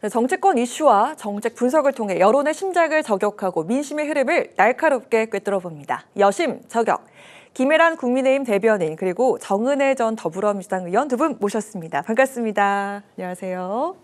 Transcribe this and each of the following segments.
네, 정치권 이슈와 정책 분석을 통해 여론의 심장을 저격하고 민심의 흐름을 날카롭게 꿰뚫어봅니다. 여심 저격. 김혜란 국민의힘 대변인 그리고 정은혜 전 더불어민주당 의원 두 분 모셨습니다. 반갑습니다. 안녕하세요.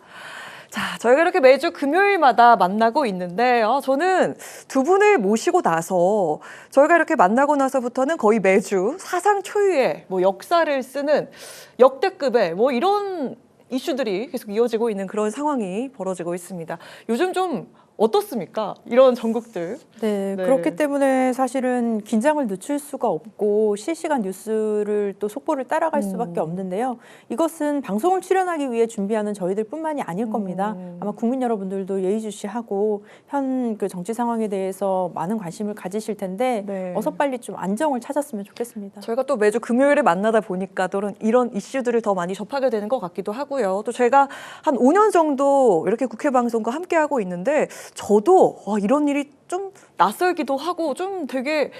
자, 저희가 이렇게 매주 금요일마다 만나고 있는데 저는 두 분을 모시고 나서 저희가 이렇게 만나고 나서부터는 거의 매주 사상 초유의 역사를 쓰는 역대급의 이런 이슈들이 계속 이어지고 있는 그런 상황이 벌어지고 있습니다. 요즘 좀 어떻습니까? 이런 전국들. 네, 네. 그렇기 때문에 사실은 긴장을 늦출 수가 없고 실시간 뉴스를 또 속보를 따라갈 수밖에 없는데요. 이것은 방송을 출연하기 위해 준비하는 저희들 뿐만이 아닐 겁니다. 아마 국민 여러분들도 예의주시하고 현 그 정치 상황에 대해서 많은 관심을 가지실 텐데 네. 어서 빨리 좀 안정을 찾았으면 좋겠습니다. 저희가 또 매주 금요일에 만나다 보니까 또 이런 이슈들을 더 많이 접하게 되는 것 같기도 하고요. 또 제가 한 5년 정도 이렇게 국회 방송과 함께하고 있는데 저도 이런 일이 좀 낯설기도 하고 좀 되게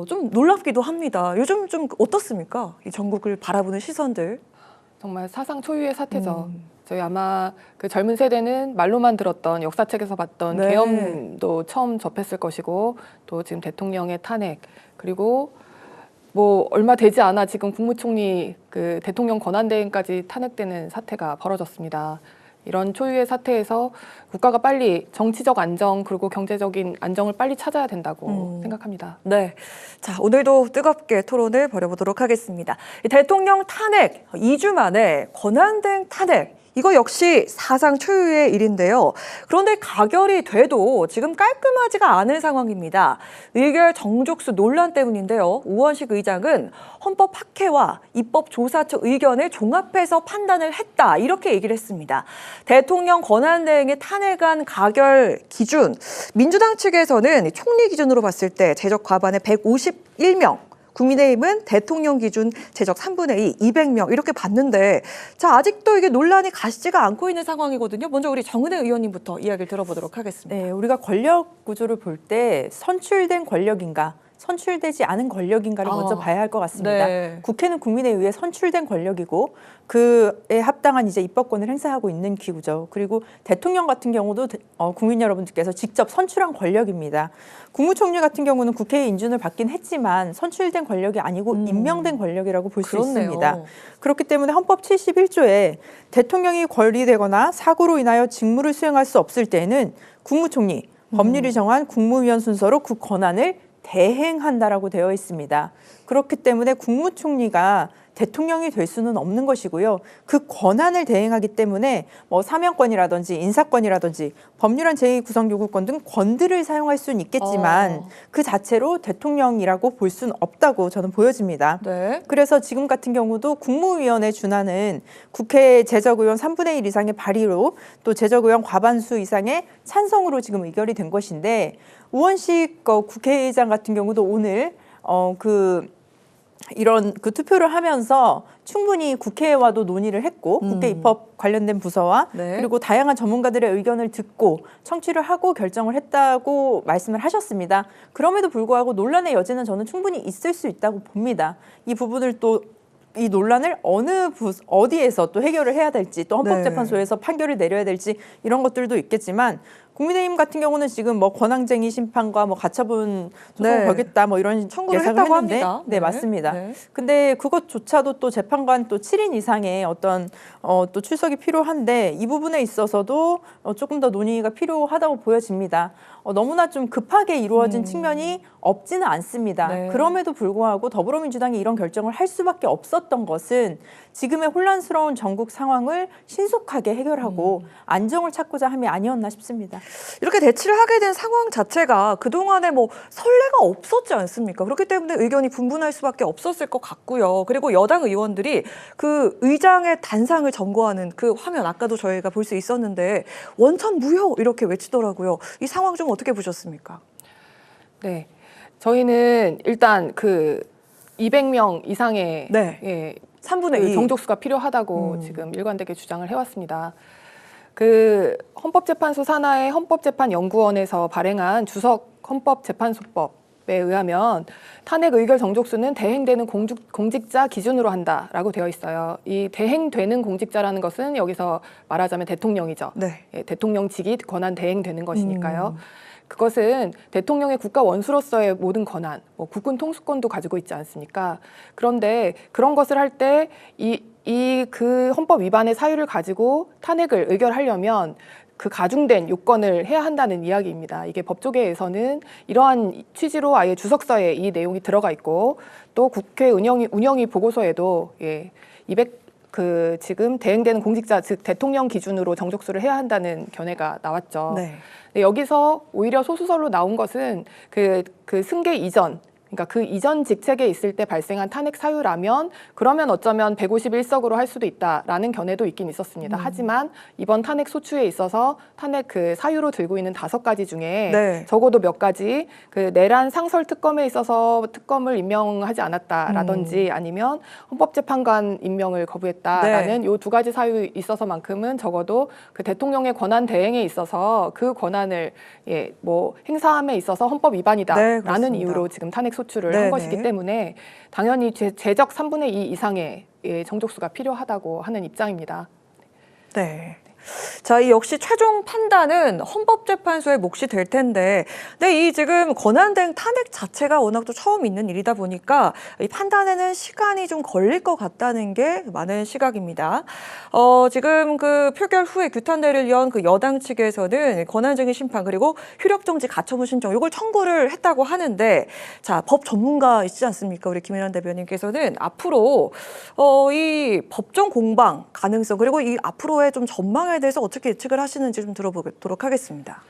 좀 놀랍기도 합니다. 요즘 좀 어떻습니까? 이 전국을 바라보는 시선들. 정말 사상 초유의 사태죠. 저희 아마 그 젊은 세대는 말로만 들었던 역사책에서 봤던 네. 계엄도 처음 접했을 것이고 또 지금 대통령의 탄핵 그리고 얼마 되지 않아 지금 국무총리 그 대통령 권한대행까지 탄핵되는 사태가 벌어졌습니다. 이런 초유의 사태에서 국가가 빨리 정치적 안정 그리고 경제적인 안정을 빨리 찾아야 된다고 생각합니다. 네, 자 오늘도 뜨겁게 토론을 벌여보도록 하겠습니다. 이 대통령 탄핵 2주 만에 권한대행 탄핵. 이거 역시 사상 초유의 일인데요. 그런데 가결이 돼도 지금 깔끔하지가 않은 상황입니다. 의결 정족수 논란 때문인데요. 우원식 의장은 헌법 학회와 입법조사처 의견을 종합해서 판단을 했다. 이렇게 얘기를 했습니다. 대통령 권한대행의 탄핵안 가결 기준, 민주당 측에서는 총리 기준으로 봤을 때 제적 과반의 151명, 국민의힘은 대통령 기준 제적 3분의 2, 200명 이렇게 봤는데 자 아직도 이게 논란이 가시지가 않고 있는 상황이거든요. 먼저 우리 정은혜 의원님부터 이야기를 들어보도록 하겠습니다. 네, 우리가 권력 구조를 볼 때 선출된 권력인가 선출되지 않은 권력인가를 먼저 봐야 할 것 같습니다. 네. 국회는 국민에 의해 선출된 권력이고 그에 합당한 이제 입법권을 행사하고 있는 기구죠. 그리고 대통령 같은 경우도 국민 여러분들께서 직접 선출한 권력입니다. 국무총리 같은 경우는 국회의 인준을 받긴 했지만 선출된 권력이 아니고 임명된 권력이라고 볼 수 있습니다. 그렇기 때문에 헌법 71조에 대통령이 권리되거나 사고로 인하여 직무를 수행할 수 없을 때에는 국무총리, 법률이 정한 국무위원 순서로 그 권한을 대행한다라고 되어 있습니다. 그렇기 때문에 국무총리가 대통령이 될 수는 없는 것이고요. 그 권한을 대행하기 때문에 사면권이라든지 인사권이라든지 법률안 제2구성요구권 등 권들을 사용할 수는 있겠지만 그 자체로 대통령이라고 볼 수는 없다고 저는 보여집니다. 네. 그래서 지금 같은 경우도 국무위원에 준하는 국회 제적의원 3분의 1 이상의 발의로 또 제적의원 과반수 이상의 찬성으로 지금 의결이 된 것인데 우원식 국회의장 같은 경우도 오늘 이런 투표를 하면서 충분히 국회와도 논의를 했고 국회 입법 관련된 부서와 그리고 다양한 전문가들의 의견을 듣고 청취를 하고 결정을 했다고 말씀을 하셨습니다. 그럼에도 불구하고 논란의 여지는 저는 충분히 있을 수 있다고 봅니다. 이 부분을 또 이 논란을 어디에서 또 해결을 해야 될지 또 헌법재판소에서 판결을 내려야 될지 이런 것들도 있겠지만 국민의힘 같은 경우는 지금 권한쟁의 심판과 가처분 소송을 걸겠다 이런 청구를 예상을 했다고 했는데 합니다. 네, 맞습니다. 근데 그것조차도 또 재판관 또 7인 이상의 어떤 또 출석이 필요한데 이 부분에 있어서도 조금 더 논의가 필요하다고 보여집니다. 너무나 좀 급하게 이루어진 측면이 없지는 않습니다. 그럼에도 불구하고 더불어민주당이 이런 결정을 할 수밖에 없었던 것은 지금의 혼란스러운 전국 상황을 신속하게 해결하고 안정을 찾고자 함이 아니었나 싶습니다. 이렇게 대치를 하게 된 상황 자체가 그동안에 선례가 없었지 않습니까? 그렇기 때문에 의견이 분분할 수밖에 없었을 것 같고요. 그리고 여당 의원들이 그 의장의 단상을 점거하는 그 화면 아까도 저희가 볼 수 있었는데 원천 무효 이렇게 외치더라고요. 이 상황 좀 어떻게 보셨습니까? 네, 저희는 일단 200명 이상의 3분의 2 정족수가 필요하다고 지금 일관되게 주장을 해왔습니다. 헌법재판소 산하의 헌법재판연구원에서 발행한 주석 헌법재판소법 의하면 탄핵 의결 정족수는 대행되는 공직자 기준으로 한다라고 되어 있어요. 이 대행되는 공직자라는 것은 여기서 말하자면 대통령이죠. 네. 예, 대통령직이 권한 대행되는 것이니까요. 그것은 대통령의 국가 원수로서의 모든 권한, 뭐 국군 통수권도 가지고 있지 않습니까? 그런데 그런 것을 할 때 그 헌법 위반의 사유를 가지고 탄핵을 의결하려면 그 가중된 요건을 해야 한다는 이야기입니다. 이게 법조계에서는 이러한 취지로 아예 주석서에 이 내용이 들어가 있고 또 국회 운영위 보고서에도 지금 대행되는 공직자 즉 대통령 기준으로 정족수를 해야 한다는 견해가 나왔죠. 네. 근데 여기서 오히려 소수설로 나온 것은 그 승계 이전, 그러니까 그 이전 직책에 있을 때 발생한 탄핵 사유라면 그러면 어쩌면 151석으로 할 수도 있다라는 견해도 있긴 있었습니다. 하지만 이번 탄핵 소추에 있어서 탄핵 그 사유로 들고 있는 5가지 중에 네. 적어도 몇 가지 그 내란 상설 특검에 있어서 특검을 임명하지 않았다라든지 아니면 헌법재판관 임명을 거부했다라는 요 2가지 사유에 있어서만큼은 적어도 그 대통령의 권한 대행에 있어서 그 권한을 행사함에 있어서 헌법 위반이다라는 그렇습니다. 이유로 지금 탄핵 소추를 네네. 한 것이기 때문에 당연히 제적 3분의 2 이상의 정족수가 필요하다고 하는 입장입니다. 네. 자, 이 역시 최종 판단은 헌법재판소의 몫이 될 텐데, 이 지금 권한대행 탄핵 자체가 워낙 또 처음 있는 일이다 보니까 이 판단에는 시간이 좀 걸릴 것 같다는 게 많은 시각입니다. 지금 그 표결 후에 규탄대를 위한 그 여당 측에서는 권한쟁의 심판 그리고 효력정지 가처분 신청 이걸 청구를 했다고 하는데, 자, 법 전문가이시지 않습니까? 우리 김혜란 대변인께서는 앞으로 이 법정 공방 가능성 그리고 이 앞으로의 좀 전망에 대해서 어떻게 예측을 하시는지 좀 들어보도록 하겠습니다.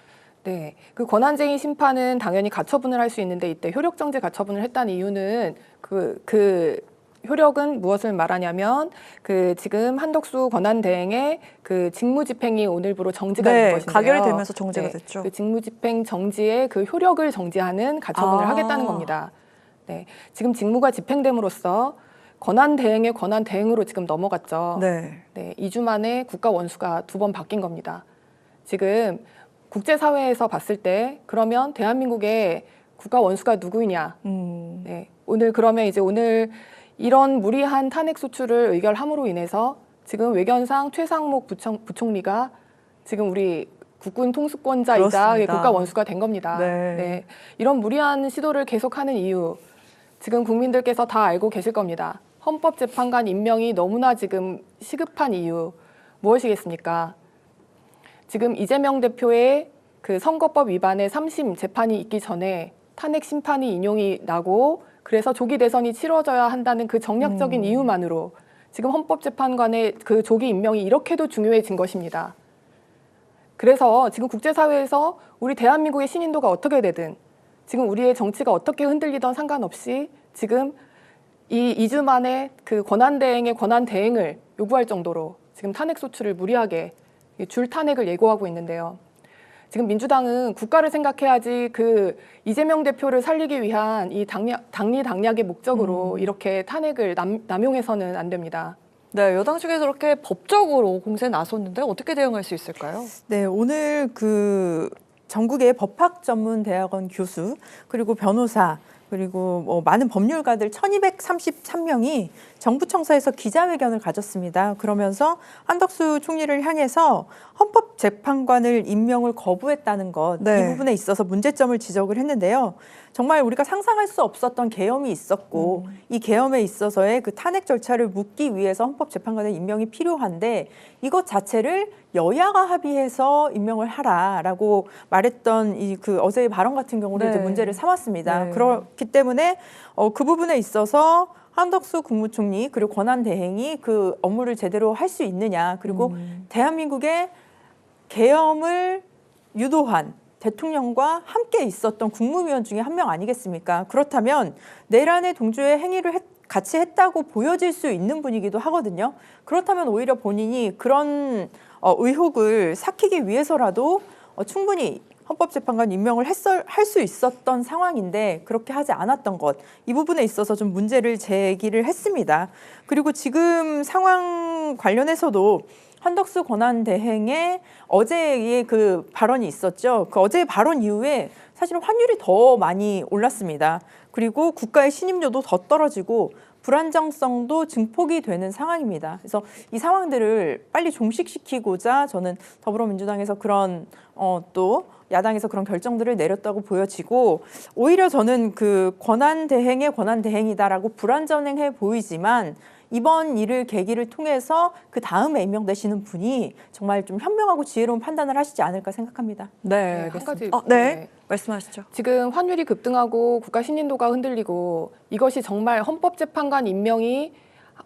네, 그 권한쟁의 심판은 당연히 가처분을 할 수 있는데 이때 효력정지 가처분을 했다는 이유는 그 효력은 무엇을 말하냐면 그 지금 한덕수 권한대행의 그 직무집행이 오늘부로 정지가 된 것인데요. 가결이 되면서 정지가 됐죠. 그 직무집행 정지의 그 효력을 정지하는 가처분을 하겠다는 겁니다. 네, 지금 직무가 집행됨으로써 권한대행의 권한대행으로 지금 넘어갔죠. 네. 2주 만에 국가 원수가 2번 바뀐 겁니다. 지금 국제사회에서 봤을 때 그러면 대한민국의 국가 원수가 누구이냐. 네, 오늘 이런 무리한 탄핵 소추를 의결함으로 인해서 지금 외견상 최상목 부총리가 지금 우리 국군 통수권자이자 국가 원수가 된 겁니다. 네, 이런 무리한 시도를 계속하는 이유 지금 국민들께서 다 알고 계실 겁니다. 헌법재판관 임명이 너무나 지금 시급한 이유 무엇이겠습니까? 지금 이재명 대표의 그 선거법 위반의 3심 재판이 있기 전에 탄핵 심판이 인용이 나고 그래서 조기 대선이 치러져야 한다는 그 정략적인 이유만으로 지금 헌법재판관의 그 조기 임명이 이렇게도 중요해진 것입니다. 그래서 지금 국제사회에서 우리 대한민국의 신인도가 어떻게 되든 지금 우리의 정치가 어떻게 흔들리던 상관없이 지금 이 2주 만에 그 권한대행의 권한대행을 요구할 정도로 지금 탄핵 소추를 무리하게 줄 탄핵을 예고하고 있는데요. 지금 민주당은 국가를 생각해야지 그 이재명 대표를 살리기 위한 이 당리당략의 목적으로 이렇게 탄핵을 남용해서는 안 됩니다. 네, 여당 측에서 이렇게 법적으로 공세에 나섰는데 어떻게 대응할 수 있을까요? 네, 오늘 그 전국의 법학전문대학원 교수 그리고 변호사 그리고 많은 법률가들 1233명이 정부청사에서 기자회견을 가졌습니다. 그러면서 한덕수 총리를 향해서 헌법재판관을 임명을 거부했다는 것, 이 부분에 있어서 문제점을 지적을 했는데요. 정말 우리가 상상할 수 없었던 계엄이 있었고 이 계엄에 있어서의 그 탄핵 절차를 묻기 위해서 헌법재판관의 임명이 필요한데 이것 자체를 여야가 합의해서 임명을 하라라고 말했던 그 어제의 발언 같은 경우를 이제 문제를 삼았습니다. 그렇기 때문에 그 부분에 있어서 한덕수 국무총리 그리고 권한대행이 그 업무를 제대로 할 수 있느냐 그리고 대한민국의 계엄을 유도한 대통령과 함께 있었던 국무위원 중에 한 명 아니겠습니까? 그렇다면 내란의 동조의 행위를 같이 했다고 보여질 수 있는 분이기도 하거든요. 그렇다면 오히려 본인이 그런 의혹을 삭히기 위해서라도 충분히 헌법재판관 임명을 할 수 있었던 상황인데 그렇게 하지 않았던 것, 이 부분에 있어서 좀 문제를 제기를 했습니다. 그리고 지금 상황 관련해서도 한덕수 권한대행의 어제의 그 발언이 있었죠. 그 어제의 발언 이후에 사실은 환율이 더 많이 올랐습니다. 그리고 국가의 신임도도 더 떨어지고 불안정성도 증폭이 되는 상황입니다. 그래서 이 상황들을 빨리 종식시키고자 저는 더불어민주당에서 그런 또 야당에서 그런 결정들을 내렸다고 보여지고, 오히려 저는 그 권한대행의 권한대행이다라고 불안전해 보이지만 이번 일을 계기를 통해서 그 다음에 임명되시는 분이 정말 좀 현명하고 지혜로운 판단을 하시지 않을까 생각합니다. 네, 한 가지 네, 말씀하시죠. 지금 환율이 급등하고 국가 신인도가 흔들리고 이것이 정말 헌법재판관 임명이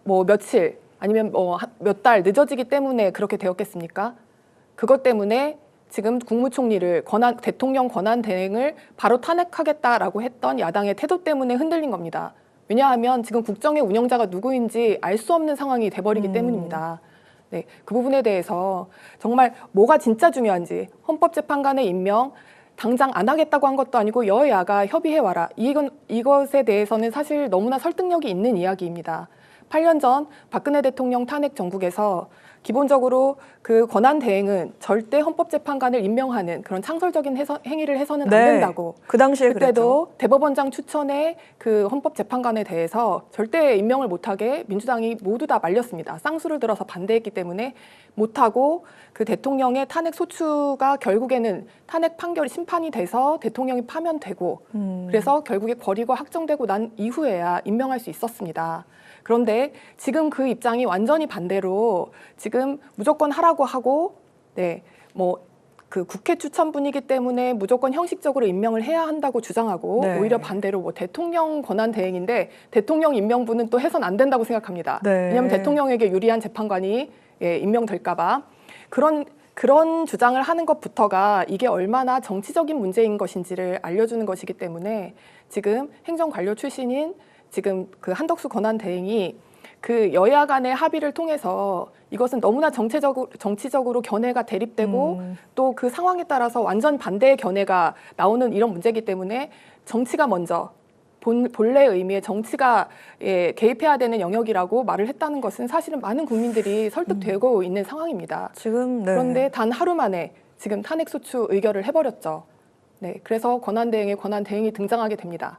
뭐 며칠 아니면 뭐 몇 달 늦어지기 때문에 그렇게 되었겠습니까? 그것 때문에 지금 국무총리를 대통령 권한 대행을 바로 탄핵하겠다라고 했던 야당의 태도 때문에 흔들린 겁니다. 왜냐하면 지금 국정의 운영자가 누구인지 알 수 없는 상황이 돼버리기 때문입니다. 네, 그 부분에 대해서 정말 뭐가 진짜 중요한지, 헌법재판관의 임명 당장 안 하겠다고 한 것도 아니고 여야가 협의해와라. 이것에 대해서는 사실 너무나 설득력이 있는 이야기입니다. 8년 전 박근혜 대통령 탄핵 정국에서 기본적으로 그 권한 대행은 절대 헌법재판관을 임명하는 그런 창설적인 행위를 해서는 네, 안 된다고. 그 당시에 그때도 그랬죠. 대법원장 추천의 그 헌법재판관에 대해서 절대 임명을 못하게 민주당이 모두 다 말렸습니다. 쌍수를 들어서 반대했기 때문에 못하고, 그 대통령의 탄핵 소추가 결국에는 탄핵 판결이 심판이 돼서 대통령이 파면되고 그래서 결국에 거리가 확정되고 난 이후에야 임명할 수 있었습니다. 그런데 지금 그 입장이 완전히 반대로 지금 무조건 하라고 하고, 네, 뭐 그 국회 추천분이기 때문에 무조건 형식적으로 임명을 해야 한다고 주장하고, 네. 오히려 반대로 뭐 대통령 권한 대행인데 대통령 임명분은 또 해선 안 된다고 생각합니다. 네. 왜냐하면 대통령에게 유리한 재판관이 임명될까봐 그런 주장을 하는 것부터가 이게 얼마나 정치적인 문제인 것인지를 알려주는 것이기 때문에 지금 행정관료 출신인 지금 그 한덕수 권한 대행이 그 여야 간의 합의를 통해서 이것은 너무나 정치적으로 견해가 대립되고 또 그 상황에 따라서 완전 반대의 견해가 나오는 이런 문제이기 때문에 정치가 먼저 본래 의미의 정치가 개입해야 되는 영역이라고 말을 했다는 것은 사실은 많은 국민들이 설득되고 있는 상황입니다. 지금 네. 그런데 단 하루 만에 지금 탄핵소추 의결을 해버렸죠. 네, 그래서 권한대행의 권한대행이 등장하게 됩니다.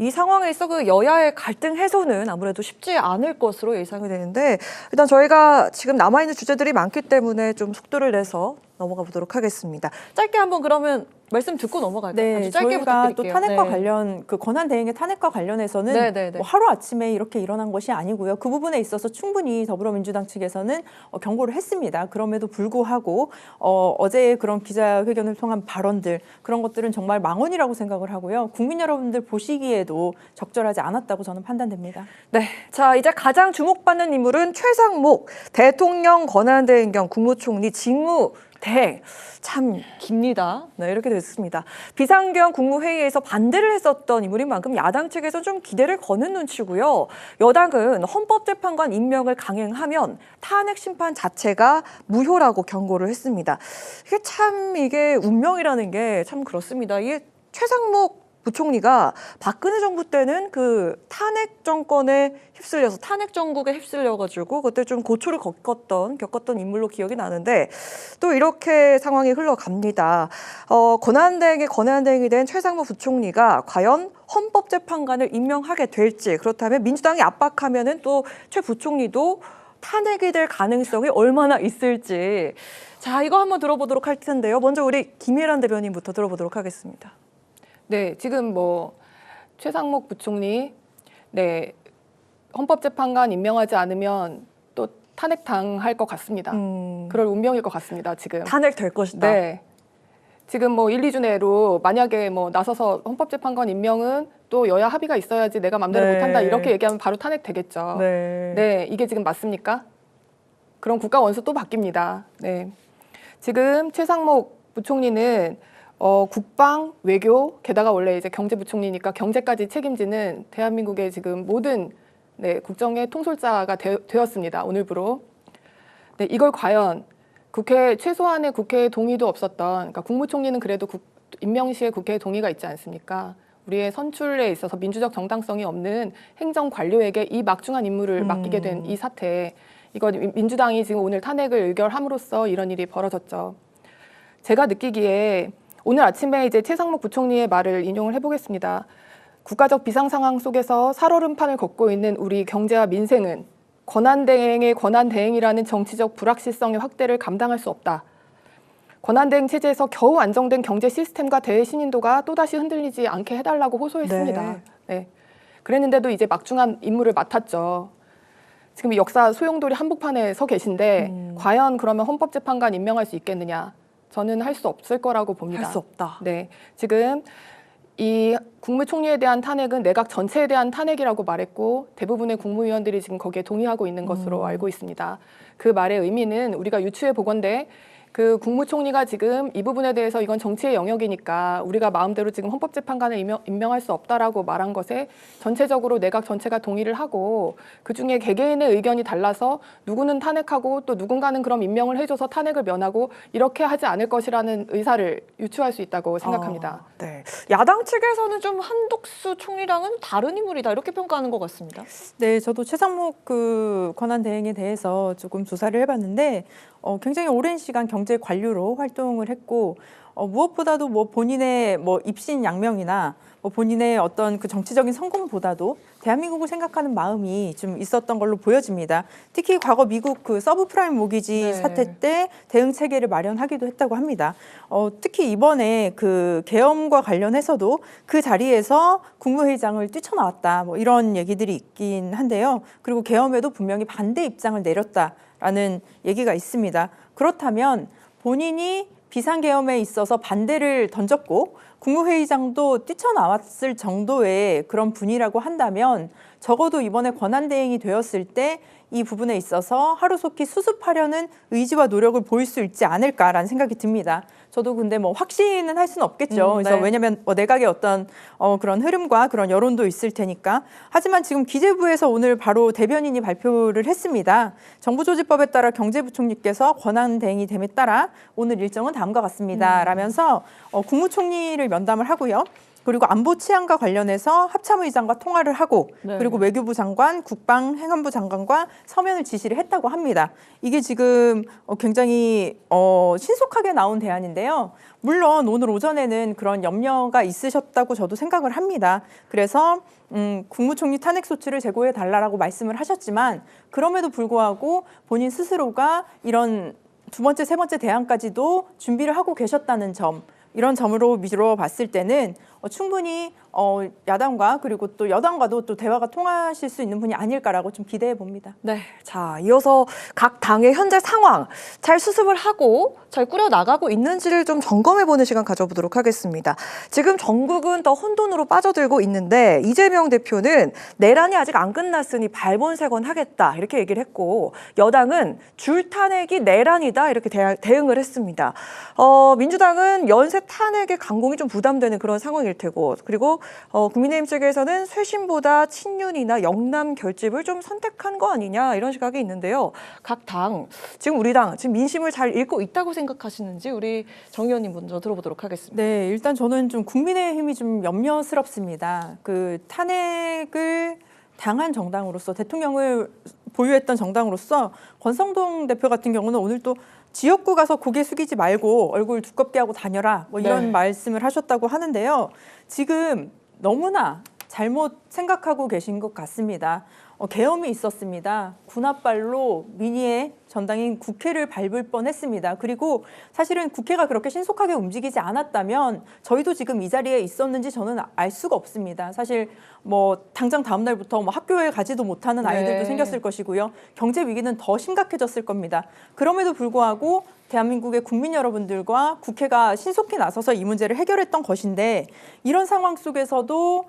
이 상황에 있어 그 여야의 갈등 해소는 아무래도 쉽지 않을 것으로 예상이 되는데, 일단 저희가 지금 남아있는 주제들이 많기 때문에 좀 속도를 내서 넘어가 보도록 하겠습니다. 짧게 한번 그러면 말씀 듣고 넘어갈까요? 네, 아주 짧게 저희가 또 부탁드릴게요. 탄핵과 네. 관련 그 권한 대행의 탄핵과 관련해서는 네, 네, 네. 뭐 하루 아침에 이렇게 일어난 것이 아니고요. 그 부분에 있어서 충분히 더불어민주당 측에서는 경고를 했습니다. 그럼에도 불구하고 어제 그런 기자회견을 통한 발언들, 그런 것들은 정말 망언이라고 생각을 하고요. 국민 여러분들 보시기에도 적절하지 않았다고 저는 판단됩니다. 네, 자 이제 가장 주목받는 인물은 최상목 대통령 권한대행 겸 국무총리 직무대행. 참 깁니다. 네, 이렇게 됐습니다. 비상경 국무회의에서 반대를 했었던 인물인 만큼 야당 측에서 좀 기대를 거는 눈치고요. 여당은 헌법재판관 임명을 강행하면 탄핵 심판 자체가 무효라고 경고를 했습니다. 이게 운명이라는 게 참 그렇습니다. 이게 최상목 부총리가 박근혜 정부 때는 그 탄핵 정권에 휩쓸려서 탄핵 정국에 휩쓸려가지고 그때 좀 고초를 겪었던 인물로 기억이 나는데, 또 이렇게 상황이 흘러갑니다. 권한대행의 권한대행이 된 최상목 부총리가 과연 헌법재판관을 임명하게 될지, 그렇다면 민주당이 압박하면은 또 최 부총리도 탄핵이 될 가능성이 얼마나 있을지. 자, 이거 한번 들어보도록 할 텐데요. 먼저 우리 김예란 대변인부터 들어보도록 하겠습니다. 네, 지금 뭐 최상목 부총리, 네, 헌법재판관 임명하지 않으면 또 탄핵 당할 것 같습니다. 그럴 운명일 것 같습니다. 지금 탄핵 될 것이다. 네, 지금 뭐 1, 2주 내로 만약에 뭐 나서서 헌법재판관 임명은 또 여야 합의가 있어야지 내가 맘대로 네. 못한다 이렇게 얘기하면 바로 탄핵 되겠죠. 네. 네, 이게 지금 맞습니까? 그럼 국가 원수 또 바뀝니다. 네, 지금 최상목 부총리는 국방, 외교, 게다가 원래 이제 경제부총리니까 경제까지 책임지는 대한민국의 지금 모든 국정의 통솔자가 되었습니다. 오늘부로. 네, 이걸 과연 최소한의 국회의 동의도 없었던, 그러니까 국무총리는 그래도 임명 시에 국회의 동의가 있지 않습니까? 우리의 선출에 있어서 민주적 정당성이 없는 행정관료에게 이 막중한 임무를 맡기게 된 이 사태, 이거 민주당이 지금 오늘 탄핵을 의결함으로써 이런 일이 벌어졌죠. 제가 느끼기에 오늘 아침에 이제 최상목 부총리의 말을 인용을 해보겠습니다. 국가적 비상 상황 속에서 살얼음판을 걷고 있는 우리 경제와 민생은 권한대행의 권한대행이라는 정치적 불확실성의 확대를 감당할 수 없다. 권한대행 체제에서 겨우 안정된 경제 시스템과 대외 신인도가 또다시 흔들리지 않게 해달라고 호소했습니다. 네. 그랬는데도 이제 막중한 임무를 맡았죠. 지금 역사 소용돌이 한복판에 서 계신데 과연 그러면 헌법재판관 임명할 수 있겠느냐? 저는 할 수 없을 거라고 봅니다. 할 수 없다. 네, 지금 이 국무총리에 대한 탄핵은 내각 전체에 대한 탄핵이라고 말했고 대부분의 국무위원들이 지금 거기에 동의하고 있는 것으로 알고 있습니다. 그 말의 의미는 우리가 유추해 보건대 그 국무총리가 지금 이 부분에 대해서 이건 정치의 영역이니까 우리가 마음대로 지금 헌법재판관을 임명할 수 없다라고 말한 것에 전체적으로 내각 전체가 동의를 하고 그중에 개개인의 의견이 달라서 누구는 탄핵하고 또 누군가는 그럼 임명을 해줘서 탄핵을 면하고 이렇게 하지 않을 것이라는 의사를 유추할 수 있다고 생각합니다. 네. 야당 측에서는 좀 한독수 총리랑은 다른 인물이다 이렇게 평가하는 것 같습니다. 네, 저도 최상목 그 권한대행에 대해서 조금 조사를 해봤는데 굉장히 오랜 시간 경제 관료로 활동을 했고 무엇보다도 뭐 본인의 뭐 입신양명이나 뭐 본인의 어떤 그 정치적인 성공보다도 대한민국을 생각하는 마음이 좀 있었던 걸로 보여집니다. 특히 과거 미국 그 서브프라임 모기지 네. 사태 때 대응 체계를 마련하기도 했다고 합니다. 특히 이번에 그 계엄과 관련해서도 그 자리에서 국무회의장을 뛰쳐나왔다 뭐 이런 얘기들이 있긴 한데요. 그리고 계엄에도 분명히 반대 입장을 내렸다라는 얘기가 있습니다. 그렇다면 본인이 비상계엄에 있어서 반대를 던졌고 국무회의장도 뛰쳐나왔을 정도의 그런 분이라고 한다면 적어도 이번에 권한대행이 되었을 때 이 부분에 있어서 하루속히 수습하려는 의지와 노력을 보일 수 있지 않을까라는 생각이 듭니다. 저도 근데 뭐 확신은 할 수는 없겠죠. 그래서 네. 왜냐하면 내각의 어떤 그런 흐름과 그런 여론도 있을 테니까. 하지만 지금 기재부에서 오늘 바로 대변인이 발표를 했습니다. 정부조직법에 따라 경제부총리께서 권한대행이 됨에 따라 오늘 일정은 다음과 같습니다. 라면서 국무총리를 면담을 하고요. 그리고 안보 치안과 관련해서 합참의장과 통화를 하고 네. 그리고 외교부 장관, 국방, 행안부 장관과 서면을 지시를 했다고 합니다. 이게 지금 굉장히 신속하게 나온 대안인데요. 물론 오늘 오전에는 그런 염려가 있으셨다고 저도 생각을 합니다. 그래서 국무총리 탄핵 소추를 제고해 달라고 말씀을 하셨지만 그럼에도 불구하고 본인 스스로가 이런 두 번째, 세 번째 대안까지도 준비를 하고 계셨다는 점, 이런 점으로 미뤄봤을 때는 충분히 야당과 그리고 또 여당과도 또 대화가 통하실 수 있는 분이 아닐까라고 좀 기대해 봅니다. 네, 자 이어서 각 당의 현재 상황 잘 수습을 하고 잘 꾸려 나가고 있는지를 좀 점검해보는 시간 가져보도록 하겠습니다. 지금 전국은 더 혼돈으로 빠져들고 있는데 이재명 대표는 내란이 아직 안 끝났으니 발본색원하겠다 이렇게 얘기를 했고 여당은 줄 탄핵이 내란이다 이렇게 대응을 했습니다. 민주당은 연쇄 탄핵의 강공이 좀 부담되는 그런 상황일 테고 그리고 국민의힘 측에서는 쇄신보다 친윤이나 영남 결집을 좀 선택한 거 아니냐 이런 시각이 있는데요. 각 당 지금 우리 당 지금 민심을 잘 읽고 있다고 생각하시는지 우리 정 의원님 먼저 들어보도록 하겠습니다. 네, 일단 저는 좀 국민의힘이 좀 염려스럽습니다. 그 탄핵을 당한 정당으로서 대통령을 보유했던 정당으로서 권성동 대표 같은 경우는 오늘 또 지역구 가서 고개 숙이지 말고 얼굴 두껍게 하고 다녀라 뭐 이런 네. 말씀을 하셨다고 하는데요. 지금 너무나 잘못 생각하고 계신 것 같습니다. 계엄이 있었습니다. 군합발로 민의의 전당인 국회를 밟을 뻔했습니다. 그리고 사실은 국회가 그렇게 신속하게 움직이지 않았다면 저희도 지금 이 자리에 있었는지 저는 알 수가 없습니다. 사실 뭐 당장 다음 날부터 뭐 학교에 가지도 못하는 아이들도 네. 생겼을 것이고요. 경제 위기는 더 심각해졌을 겁니다. 그럼에도 불구하고 대한민국의 국민 여러분들과 국회가 신속히 나서서 이 문제를 해결했던 것인데 이런 상황 속에서도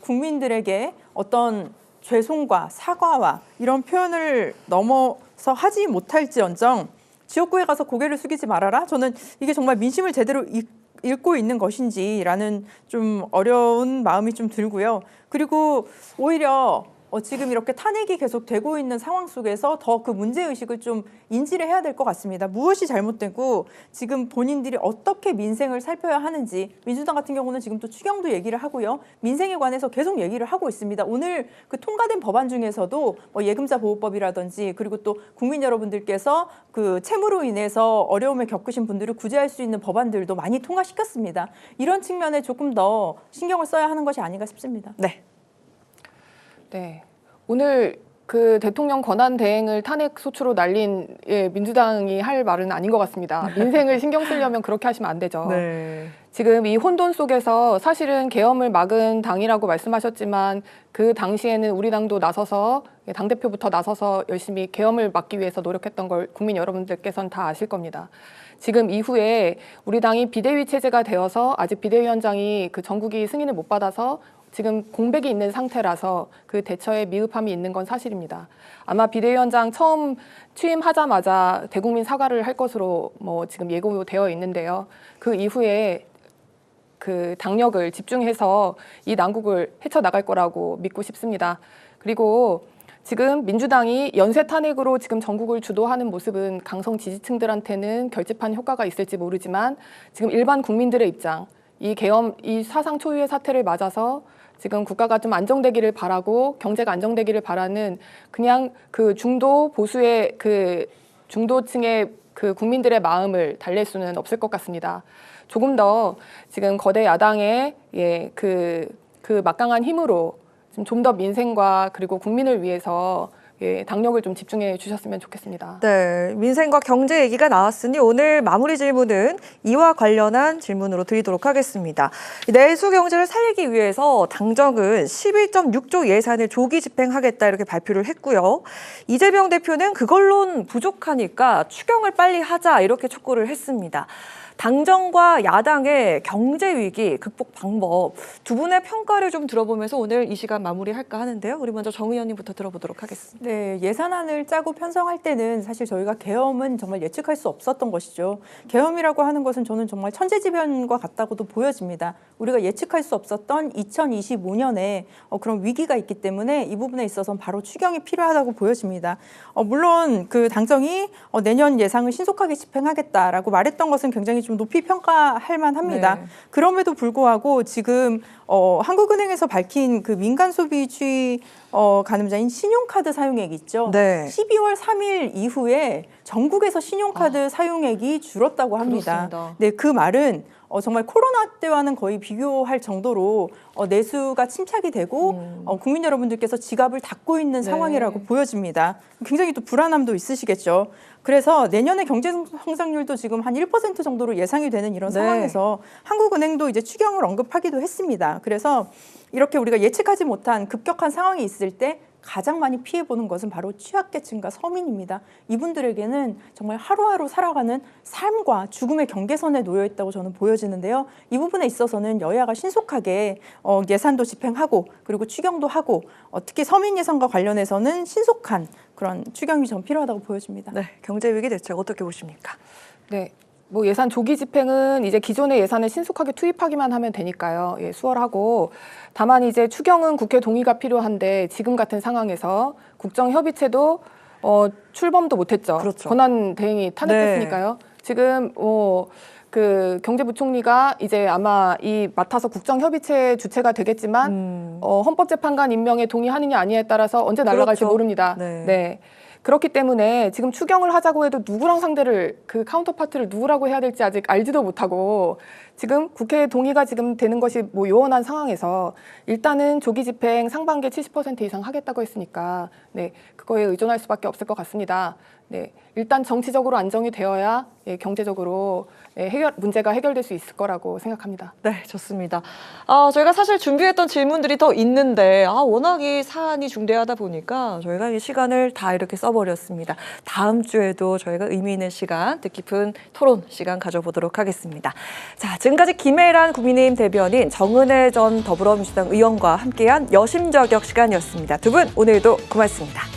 국민들에게 어떤 죄송과 사과와 이런 표현을 넘어서 하지 못할지언정 지역구에 가서 고개를 숙이지 말아라. 저는 이게 정말 민심을 제대로 읽고 있는 것인지라는 좀 어려운 마음이 좀 들고요. 그리고 오히려 지금 이렇게 탄핵이 계속 되고 있는 상황 속에서 더 그 문제의식을 좀 인지를 해야 될 것 같습니다. 무엇이 잘못되고 지금 본인들이 어떻게 민생을 살펴야 하는지, 민주당 같은 경우는 지금 또 추경도 얘기를 하고요. 민생에 관해서 계속 얘기를 하고 있습니다. 오늘 그 통과된 법안 중에서도 예금자 보호법이라든지, 그리고 또 국민 여러분들께서 그 채무로 인해서 어려움을 겪으신 분들을 구제할 수 있는 법안들도 많이 통과시켰습니다. 이런 측면에 조금 더 신경을 써야 하는 것이 아닌가 싶습니다. 네. 네. 오늘 그 대통령 권한 대행을 탄핵 소추로 날린 민주당이 할 말은 아닌 것 같습니다. 민생을 신경 쓰려면 그렇게 하시면 안 되죠. 네. 지금 이 혼돈 속에서 사실은 계엄을 막은 당이라고 말씀하셨지만 그 당시에는 우리 당도 나서서 당대표부터 나서서 열심히 계엄을 막기 위해서 노력했던 걸 국민 여러분들께서는 다 아실 겁니다. 지금 이후에 우리 당이 비대위 체제가 되어서 아직 비대위원장이 그 전국이 승인을 못 받아서 지금 공백이 있는 상태라서 그 대처에 미흡함이 있는 건 사실입니다. 아마 비대위원장 처음 취임하자마자 대국민 사과를 할 것으로 지금 예고되어 있는데요. 그 이후에 그 당력을 집중해서 이 난국을 헤쳐나갈 거라고 믿고 싶습니다. 그리고 지금 민주당이 연쇄 탄핵으로 지금 전국을 주도하는 모습은 강성 지지층들한테는 결집한 효과가 있을지 모르지만 지금 일반 국민들의 입장, 이 계엄, 이 사상 초유의 사태를 맞아서 지금 국가가 좀 안정되기를 바라고 경제가 안정되기를 바라는 그냥 그 중도 보수의 그 중도층의 그 국민들의 마음을 달랠 수는 없을 것 같습니다. 조금 더 지금 거대 야당의 그 막강한 힘으로 좀 더 민생과 그리고 국민을 위해서 당력을 좀 집중해 주셨으면 좋겠습니다. 네, 민생과 경제 얘기가 나왔으니 오늘 마무리 질문은 이와 관련한 질문으로 드리도록 하겠습니다. 내수 경제를 살리기 위해서 당정은 11.6조 예산을 조기 집행하겠다 이렇게 발표를 했고요. 이재명 대표는 그걸론 부족하니까 추경을 빨리 하자 이렇게 촉구를 했습니다. 당정과 야당의 경제 위기 극복 방법 두 분의 평가를 좀 들어보면서 오늘 이 시간 마무리할까 하는데요. 우리 먼저 정 의원님부터 들어보도록 하겠습니다. 네, 예산안을 짜고 편성할 때는 사실 저희가 계엄은 정말 예측할 수 없었던 것이죠. 계엄이라고 하는 것은 저는 정말 천재지변과 같다고도 보여집니다. 우리가 예측할 수 없었던 2025년에 그런 위기가 있기 때문에 이 부분에 있어서는 바로 추경이 필요하다고 보여집니다. 물론 그 당정이 내년 예상을 신속하게 집행하겠다라고 말했던 것은 굉장히 좀 높이 평가할 만합니다. 네. 그럼에도 불구하고 지금 한국은행에서 밝힌 그 민간 소비주의 가늠자인 신용카드 사용액 있죠. 네. 12월 3일 이후에 전국에서 신용카드 사용액이 줄었다고 합니다. 그렇습니다. 네, 그 말은 정말 코로나 때와는 거의 비교할 정도로 내수가 침착이 되고 국민 여러분들께서 지갑을 닫고 있는 네. 상황이라고 보여집니다. 굉장히 또 불안함도 있으시겠죠. 그래서 내년의 경제 성장률도 지금 한 1% 정도로 예상이 되는 이런 네. 상황에서 한국은행도 이제 추경을 언급하기도 했습니다. 그래서 이렇게 우리가 예측하지 못한 급격한 상황이 있을 때 가장 많이 피해보는 것은 바로 취약계층과 서민입니다. 이분들에게는 정말 하루하루 살아가는 삶과 죽음의 경계선에 놓여 있다고 저는 보여지는데요. 이 부분에 있어서는 여야가 신속하게 예산도 집행하고 그리고 추경도 하고 특히 서민 예산과 관련해서는 신속한 그런 추경이 좀 필요하다고 보여집니다. 네, 경제 위기 대책 어떻게 보십니까? 네. 예산 조기 집행은 이제 기존의 예산을 신속하게 투입하기만 하면 되니까요. 수월하고 다만 이제 추경은 국회 동의가 필요한데 지금 같은 상황에서 국정협의체도 출범도 못했죠. 그렇죠. 권한 대행이 탄핵됐으니까요. 네. 지금 그 경제부총리가 이제 아마 이 맡아서 국정협의체 주체가 되겠지만 헌법재판관 임명에 동의하느냐 아니냐에 따라서 언제 날아갈지 그렇죠. 모릅니다. 네. 네. 그렇기 때문에 지금 추경을 하자고 해도 누구랑 상대를 그 카운터파트를 누구라고 해야 될지 아직 알지도 못하고 지금 국회 동의가 지금 되는 것이 요원한 상황에서 일단은 조기 집행 상반기에 70% 이상 하겠다고 했으니까 네 그거에 의존할 수밖에 없을 것 같습니다. 네 일단 정치적으로 안정이 되어야 경제적으로 문제가 해결될 수 있을 거라고 생각합니다. 네, 좋습니다. 저희가 사실 준비했던 질문들이 더 있는데 워낙 이 사안이 중대하다 보니까 저희가 이 시간을 다 이렇게 써버렸습니다. 다음 주에도 저희가 의미 있는 시간, 뜻깊은 토론 시간 가져보도록 하겠습니다. 자, 지금까지 김혜란 국민의힘 대변인, 정은혜 전 더불어민주당 의원과 함께한 여심저격 시간이었습니다. 두 분 오늘도 고맙습니다.